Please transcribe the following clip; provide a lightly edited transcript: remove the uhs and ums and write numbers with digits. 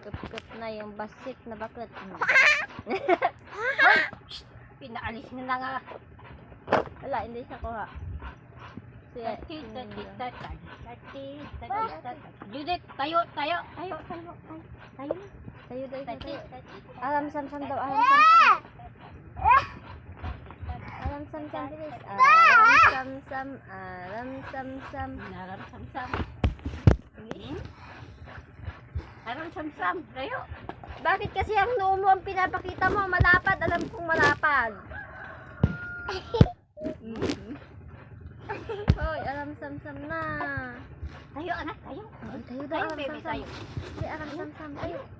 Kup-kup na yung basit na bakit. Pinaalis na na nga. Wala, hindi siya kuha. Siya, Judith, tayo. Tayo tayo daw, na. tayo. Alam sam-sam daw, alam sam-sam. Alam sam-sam, bilis. Alam sam-sam, alam sam-sam. Aram sam-sam. Aram sam-sam. Tayo. Bakit kasi ang noo mo ang pinapakita mo? Malapad, alam kong malapad. Hoy, alam sam-sam na. Tayo, anak. Tayo. Tayo daw, Tayo, alam baby. sam-sam. Tayo. Sige, alam sam-sam, tayo.